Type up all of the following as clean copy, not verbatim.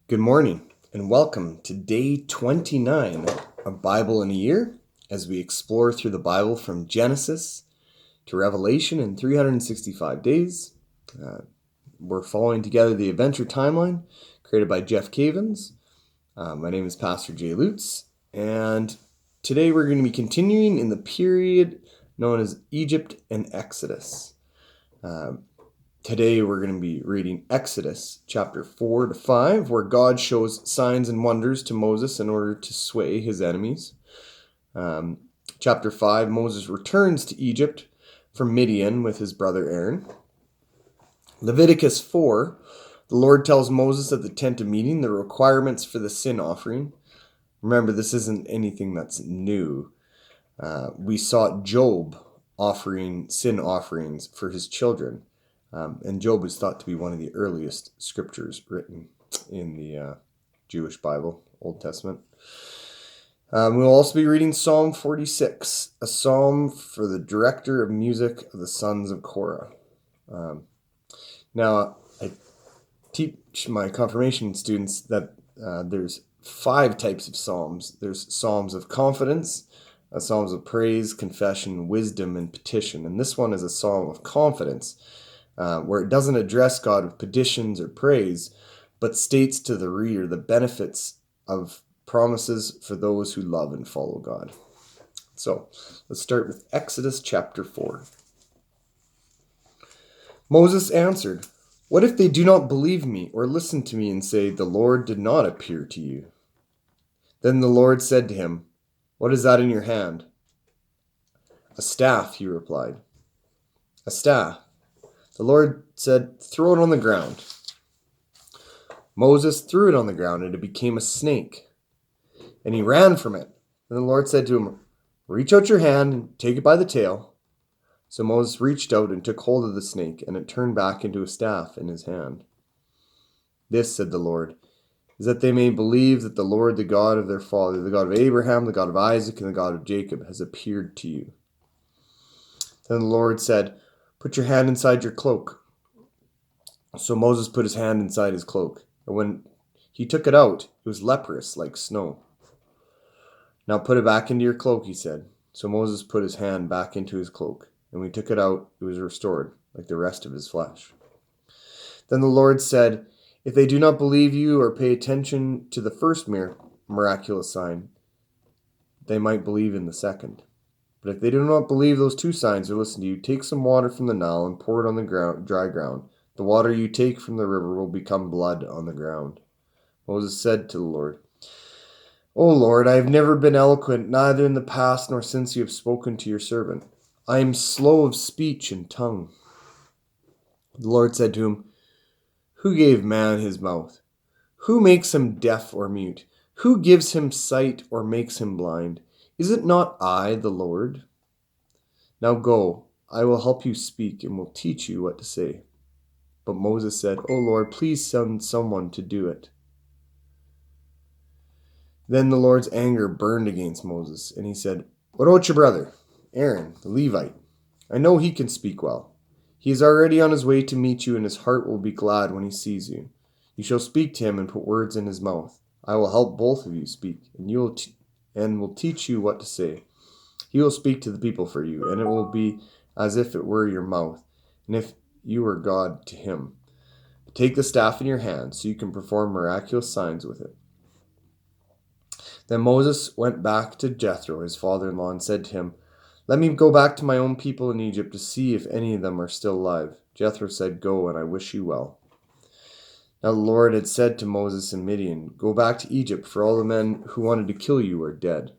Good morning and welcome to day 29 of Bible in a Year as we explore through the Bible from Genesis to Revelation in 365 days. We're following together the adventure timeline created by Jeff Cavins. My name is Pastor Jay Lutz, and today we're going to be continuing in the period known as Egypt and Exodus. Today we're going to be reading Exodus chapter 4 to 5, where God shows signs and wonders to Moses in order to sway his enemies. Chapter 5, Moses returns to Egypt from Midian with his brother Aaron. Leviticus 4, the Lord tells Moses at the tent of meeting the requirements for the sin offering. Remember, this isn't anything that's new. We saw Job offering sin offerings for his children. And Job is thought to be one of the earliest scriptures written in the Jewish Bible, Old Testament. We'll also be reading Psalm 46, a psalm for the director of music of the sons of Korah. Now, I teach my confirmation students that there's 5 types of psalms. There's psalms of confidence, psalms of praise, confession, wisdom, and petition. And this one is a psalm of confidence, where it doesn't address God with petitions or praise, but states to the reader the benefits of promises for those who love and follow God. So, let's start with Exodus chapter 4. Moses answered, "What if they do not believe me or listen to me and say, 'The Lord did not appear to you'?" Then the Lord said to him, "What is that in your hand?" "A staff," he replied. "A staff." The Lord said, "Throw it on the ground." Moses threw it on the ground, and it became a snake. And he ran from it. And the Lord said to him, "Reach out your hand and take it by the tail." So Moses reached out and took hold of the snake, and it turned back into a staff in his hand. "This," said the Lord, "is that they may believe that the Lord, the God of their father, the God of Abraham, the God of Isaac, and the God of Jacob, has appeared to you." Then the Lord said, "Put your hand inside your cloak." So Moses put his hand inside his cloak, and when he took it out, it was leprous like snow. "Now put it back into your cloak," he said. So Moses put his hand back into his cloak, and when he took it out, it was restored, like the rest of his flesh. Then the Lord said, "If they do not believe you or pay attention to the first miraculous sign, they might believe in the second. But if they do not believe those 2 signs or listen to you, take some water from the Nile and pour it on the dry ground. The water you take from the river will become blood on the ground." Moses said to the Lord, "O Lord, I have never been eloquent, neither in the past nor since you have spoken to your servant. I am slow of speech and tongue." The Lord said to him, "Who gave man his mouth? Who makes him deaf or mute? Who gives him sight or makes him blind? Is it not I, the Lord? Now go, I will help you speak and will teach you what to say." But Moses said, "O Lord, please send someone to do it." Then the Lord's anger burned against Moses, and he said, "What about your brother, Aaron, the Levite? I know he can speak well. He is already on his way to meet you, and his heart will be glad when he sees you. You shall speak to him and put words in his mouth. I will help both of you speak, and will teach you what to say. He will speak to the people for you, and it will be as if it were your mouth, and if you were God to him. But take the staff in your hand, so you can perform miraculous signs with it." Then Moses went back to Jethro, his father-in-law, and said to him, "Let me go back to my own people in Egypt to see if any of them are still alive." Jethro said, "Go, and I wish you well." Now the Lord had said to Moses in Midian, "Go back to Egypt, for all the men who wanted to kill you are dead."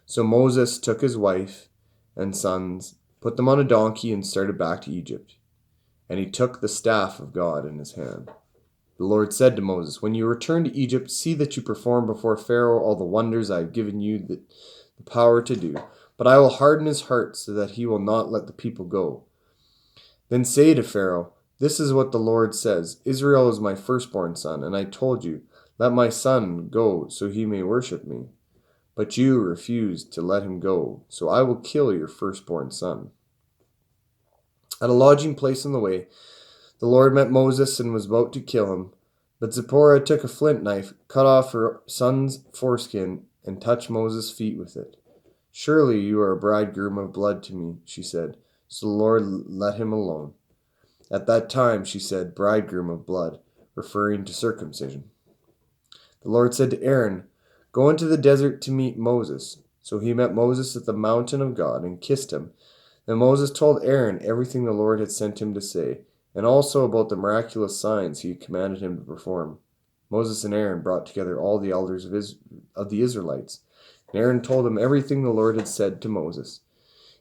So Moses took his wife and sons, put them on a donkey, and started back to Egypt. And he took the staff of God in his hand. The Lord said to Moses, "When you return to Egypt, see that you perform before Pharaoh all the wonders I have given you the power to do. But I will harden his heart so that he will not let the people go. Then say to Pharaoh, 'This is what the Lord says, Israel is my firstborn son, and I told you, let my son go so he may worship me. But you refused to let him go, so I will kill your firstborn son.'" At a lodging place on the way, the Lord met Moses and was about to kill him, But Zipporah took a flint knife, cut off her son's foreskin, and touched Moses' feet with it. "Surely you are a bridegroom of blood to me," she said. So the Lord let him alone. At that time she said, "bridegroom of blood," referring to circumcision. The Lord said to Aaron, "Go into the desert to meet Moses." So he met Moses at the mountain of God and kissed him. Then Moses told Aaron everything the Lord had sent him to say, and also about the miraculous signs he had commanded him to perform. Moses and Aaron brought together all the elders of the Israelites, and Aaron told them everything the Lord had said to Moses.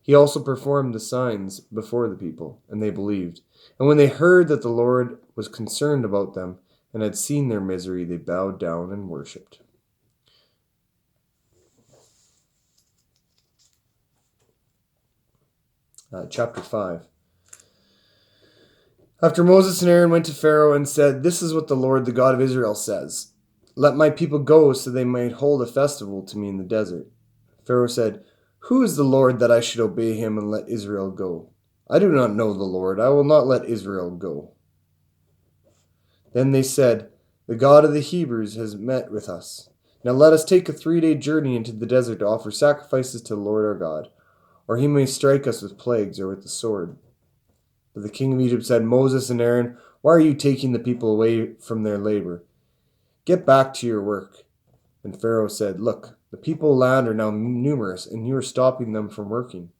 He also performed the signs before the people, and they believed. And when they heard that the Lord was concerned about them and had seen their misery, they bowed down and worshipped. Chapter 5. After Moses and Aaron went to Pharaoh and said, "This is what the Lord, the God of Israel, says. Let my people go so they might hold a festival to me in the desert." Pharaoh said, "Who is the Lord that I should obey him and let Israel go? I do not know the Lord. I will not let Israel go." Then they said, "The God of the Hebrews has met with us. Now let us take a 3-day journey into the desert to offer sacrifices to the Lord our God, or he may strike us with plagues or with the sword." But the king of Egypt said, "Moses and Aaron, why are you taking the people away from their labor? Get back to your work." And Pharaoh said, "Look, the people of the land are now numerous, and you are stopping them from working."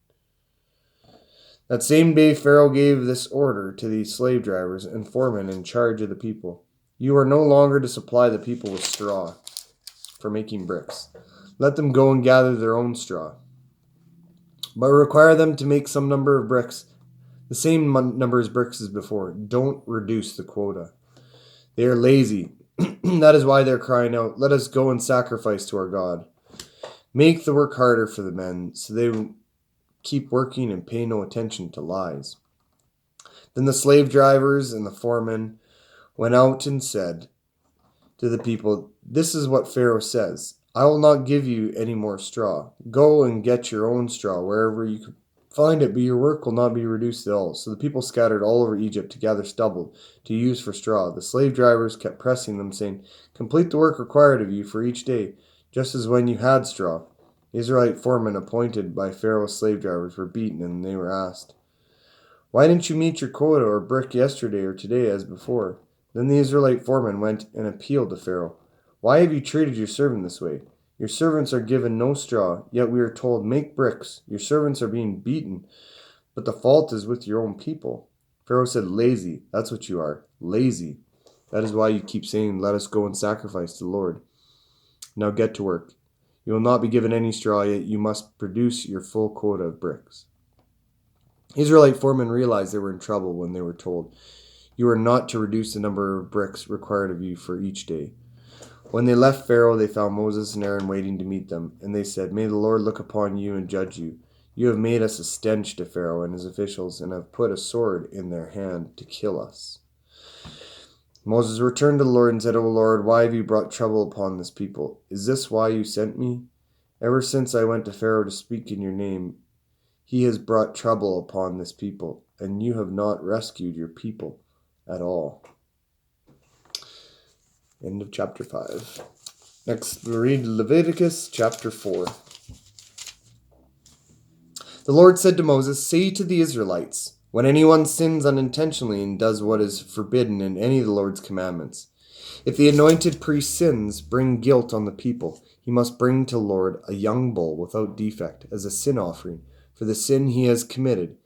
That same day Pharaoh gave this order to the slave drivers and foremen in charge of the people: "You are no longer to supply the people with straw for making bricks. Let them go and gather their own straw. But require them to make some number of bricks, the same number as bricks as before. Don't reduce the quota. They are lazy. That is why they're crying out, 'Let us go and sacrifice to our God.' Make the work harder for the men, so they keep working and pay no attention to lies." Then the slave drivers and the foremen went out and said to the people, "This is what Pharaoh says: I will not give you any more straw. Go and get your own straw wherever you can find it, but your work will not be reduced at all." So the people scattered all over Egypt to gather stubble to use for straw. The slave drivers kept pressing them, saying, "Complete the work required of you for each day, just as when you had straw." The Israelite foremen appointed by Pharaoh's slave drivers were beaten, and they were asked, "Why didn't you meet your quota or brick yesterday or today as before?" Then the Israelite foreman went and appealed to Pharaoh. "Why have you treated your servant this way? Your servants are given no straw, yet we are told, 'Make bricks.' Your servants are being beaten, but the fault is with your own people." Pharaoh said, "Lazy, that's what you are, lazy. That is why you keep saying, 'Let us go and sacrifice to the Lord.' Now get to work. You will not be given any straw, yet you must produce your full quota of bricks." Israelite foremen realized they were in trouble when they were told, "You are not to reduce the number of bricks required of you for each day." When they left Pharaoh, they found Moses and Aaron waiting to meet them, and they said, "May the Lord look upon you and judge you. You have made us a stench to Pharaoh and his officials, and have put a sword in their hand to kill us." Moses returned to the Lord and said, "O Lord, why have you brought trouble upon this people? Is this why you sent me? Ever since I went to Pharaoh to speak in your name, he has brought trouble upon this people, and you have not rescued your people at all." End of chapter 5. Next, we'll read Leviticus chapter 4. The Lord said to Moses, "Say to the Israelites, when anyone sins unintentionally and does what is forbidden in any of the Lord's commandments, if the anointed priest sins, bring guilt on the people. He must bring to the Lord a young bull without defect as a sin offering for the sin he has committed.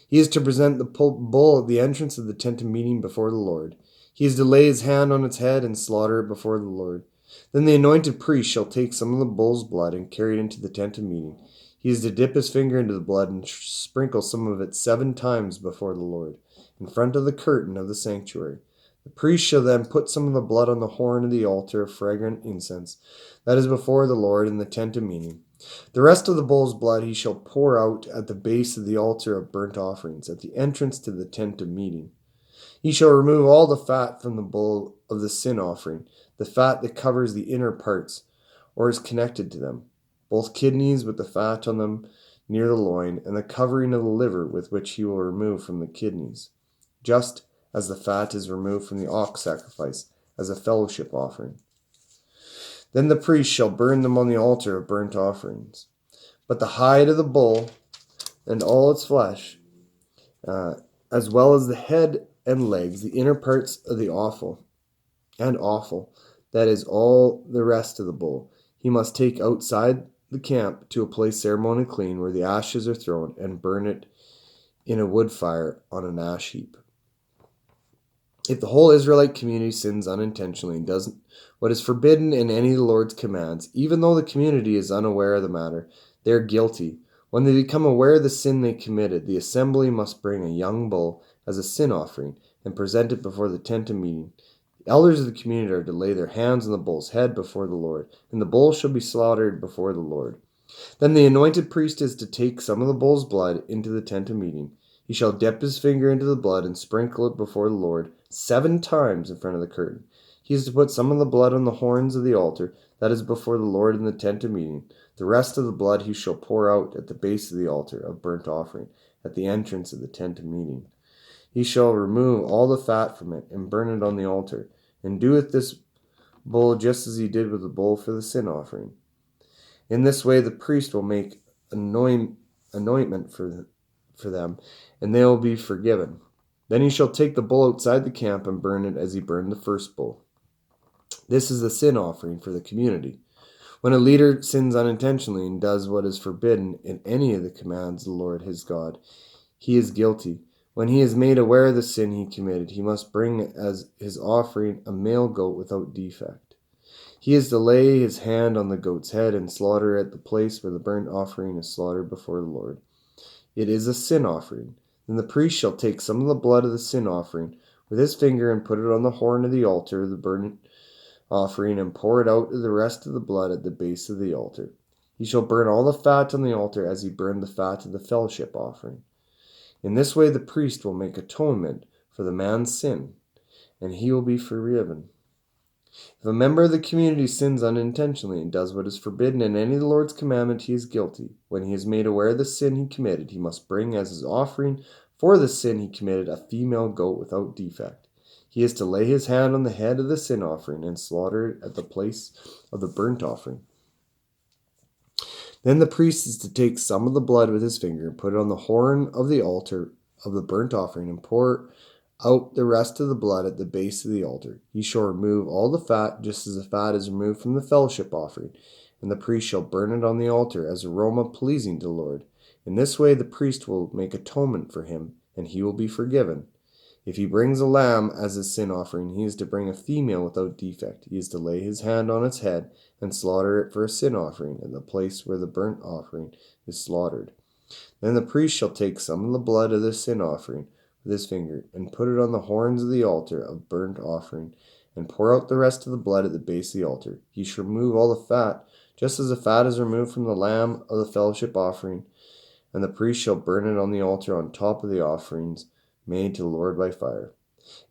He is to present the bull at the entrance of the tent of meeting before the Lord. He is to lay his hand on its head and slaughter it before the Lord. Then the anointed priest shall take some of the bull's blood and carry it into the tent of meeting. He is to dip his finger into the blood and sprinkle some of it 7 times before the Lord, in front of the curtain of the sanctuary. The priest shall then put some of the blood on the horn of the altar of fragrant incense that is before the Lord in the tent of meeting. The rest of the bull's blood he shall pour out at the base of the altar of burnt offerings, at the entrance to the tent of meeting. He shall remove all the fat from the bull of the sin offering, the fat that covers the inner parts, or is connected to them, both kidneys with the fat on them near the loin, and the covering of the liver with which he will remove from the kidneys, just as the fat is removed from the ox sacrifice, as a fellowship offering. Then the priest shall burn them on the altar of burnt offerings. But the hide of the bull and all its flesh, as well as the head and legs, the inner parts of the offal, that is all the rest of the bull, he must take outside the camp to a place ceremonially clean, where the ashes are thrown, and burn it in a wood fire on an ash heap. If the whole Israelite community sins unintentionally and does what is forbidden in any of the Lord's commands, even though the community is unaware of the matter, they are guilty. When they become aware of the sin they committed, the assembly must bring a young bull as a sin offering and present it before the tent of meeting. The elders of the community are to lay their hands on the bull's head before the Lord, and the bull shall be slaughtered before the Lord. Then the anointed priest is to take some of the bull's blood into the tent of meeting. He shall dip his finger into the blood and sprinkle it before the Lord 7 times in front of the curtain. He is to put some of the blood on the horns of the altar that is before the Lord in the tent of meeting. The rest of the blood he shall pour out at the base of the altar of burnt offering, at the entrance of the tent of meeting. He shall remove all the fat from it and burn it on the altar, and do with this bull just as he did with the bull for the sin offering. In this way the priest will make anointment for them, and they will be forgiven. Then he shall take the bull outside the camp and burn it as he burned the first bull. This is the sin offering for the community. When a leader sins unintentionally and does what is forbidden in any of the commands of the Lord his God, he is guilty. When he is made aware of the sin he committed, he must bring as his offering a male goat without defect. He is to lay his hand on the goat's head and slaughter it at the place where the burnt offering is slaughtered before the Lord. It is a sin offering. Then the priest shall take some of the blood of the sin offering with his finger and put it on the horn of the altar of the burnt offering, and pour it out of the rest of the blood at the base of the altar. He shall burn all the fat on the altar as he burned the fat of the fellowship offering. In this way the priest will make atonement for the man's sin, and he will be forgiven. If a member of the community sins unintentionally and does what is forbidden in any of the Lord's commandment, he is guilty. When he is made aware of the sin he committed, he must bring as his offering for the sin he committed a female goat without defect. He is to lay his hand on the head of the sin offering and slaughter it at the place of the burnt offering. Then the priest is to take some of the blood with his finger and put it on the horn of the altar of the burnt offering, and pour out the rest of the blood at the base of the altar. He shall remove all the fat, just as the fat is removed from the fellowship offering, and the priest shall burn it on the altar as aroma pleasing to the Lord. In this way the priest will make atonement for him, and he will be forgiven. If he brings a lamb as a sin offering, he is to bring a female without defect. He is to lay his hand on its head and slaughter it for a sin offering in the place where the burnt offering is slaughtered. Then the priest shall take some of the blood of the sin offering with his finger and put it on the horns of the altar of burnt offering, and pour out the rest of the blood at the base of the altar. He shall remove all the fat, just as the fat is removed from the lamb of the fellowship offering, and the priest shall burn it on the altar on top of the offerings made to the Lord by fire.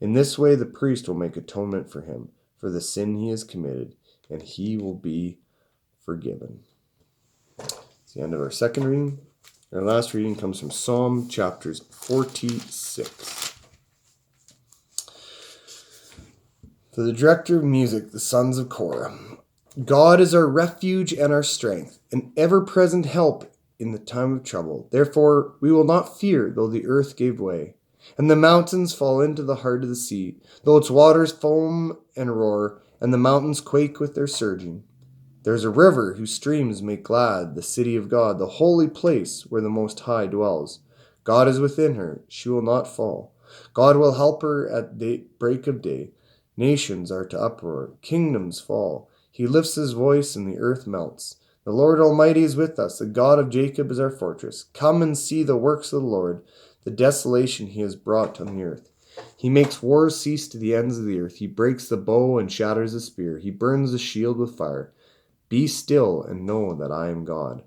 In this way the priest will make atonement for him for the sin he has committed, and he will be forgiven. It's the end of our second reading. Our last reading comes from Psalm chapters 46. For the director of music, the sons of Korah. God is our refuge and our strength, an ever-present help in the time of trouble. Therefore we will not fear, though the earth gave way, and the mountains fall into the heart of the sea, though its waters foam and roar, and the mountains quake with their surging. There is a river whose streams make glad the city of God, the holy place where the Most High dwells. God is within her, she will not fall. God will help her at break of day. Nations are to uproar, kingdoms fall. He lifts his voice and the earth melts. The Lord Almighty is with us, the God of Jacob is our fortress. Come and see the works of the Lord, the desolation he has brought on the earth. He makes wars cease to the ends of the earth. He breaks the bow and shatters the spear. He burns the shield with fire. Be still and know that I am God.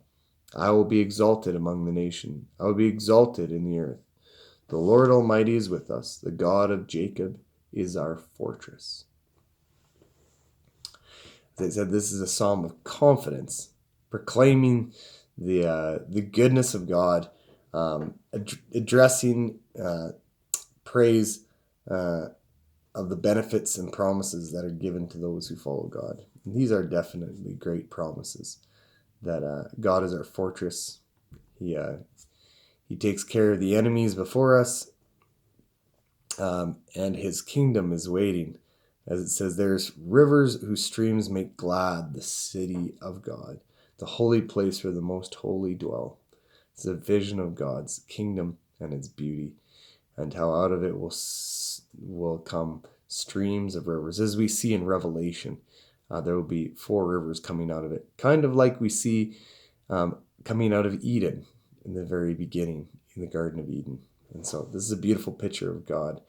I will be exalted among the nations. I will be exalted in the earth. The Lord Almighty is with us. The God of Jacob is our fortress. As I said, this is a psalm of confidence, proclaiming the goodness of God, addressing praise the benefits and promises that are given to those who follow God. And these are definitely great promises, that God is our fortress. He takes care of the enemies before us, and his kingdom is waiting. As it says, there's rivers whose streams make glad the city of God, the holy place where the most holy dwell. It's a vision of God's kingdom and its beauty, and how out of it will come streams of rivers. As we see in Revelation, there will be 4 rivers coming out of it, kind of like we see coming out of Eden in the very beginning, in the Garden of Eden. And so this is a beautiful picture of God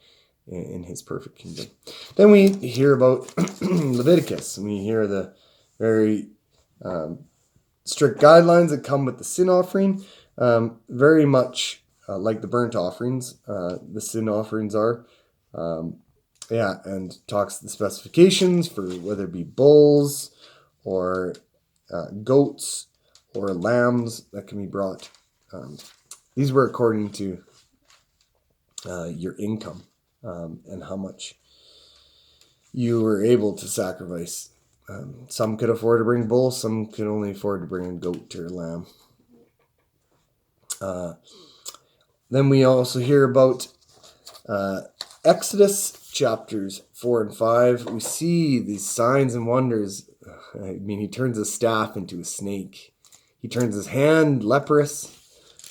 in his perfect kingdom. Then we hear about Leviticus, and we hear the very strict guidelines that come with the sin offering, very much like the burnt offerings. The sin offerings are, and talks the specifications for whether it be bulls or goats or lambs that can be brought. These were according to your income, and how much you were able to sacrifice. Some could afford to bring bulls, some could only afford to bring a goat or a lamb. Then we also hear about Exodus chapters 4 and 5. We see these signs and wonders. I mean, he turns his staff into a snake. He turns his hand leprous.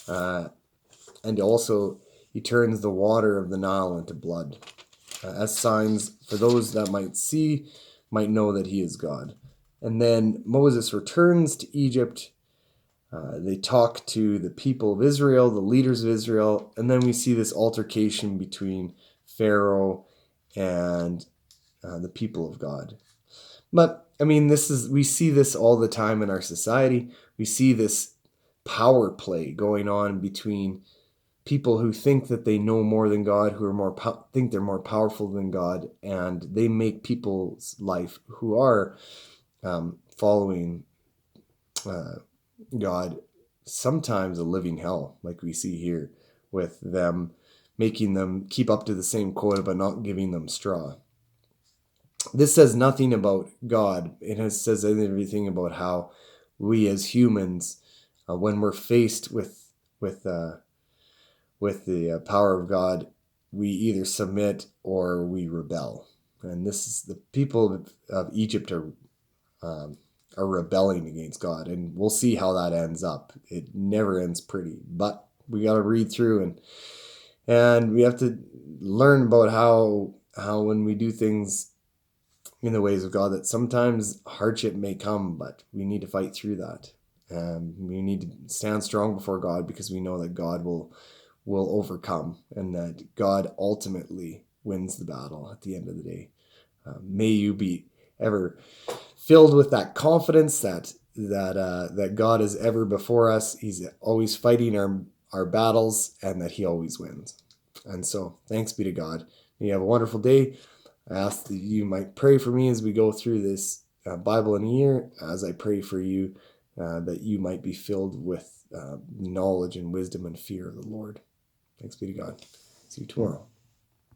And also he turns the water of the Nile into blood, as signs for those that might see, might know that he is God. And then Moses returns to Egypt. They talk to the people of Israel, the leaders of Israel, and then we see this altercation between Pharaoh and the people of God. But I mean, we see this all the time in our society. We see this power play going on between people who think that they know more than God, who are think they're more powerful than God, and they make people's life who are following God sometimes a living hell, like we see here, with them making them keep up to the same quota but not giving them straw. This says nothing about God. It says everything about how we as humans, when we're faced with the power of God, we either submit or we rebel. And this is the people of Egypt are rebelling against God, and we'll see how that ends up. It never ends pretty, but we got to read through and we have to learn about how when we do things in the ways of God, that sometimes hardship may come, but we need to fight through that. We need to stand strong before God, because we know that God will overcome, and that God ultimately wins the battle at the end of the day. May you be ever filled with that confidence that God is ever before us. He's always fighting our battles, and that he always wins. And so thanks be to God. May you have a wonderful day. I ask that you might pray for me as we go through this Bible in a year, as I pray for you, that you might be filled with knowledge and wisdom and fear of the Lord. Thanks be to God. See you tomorrow.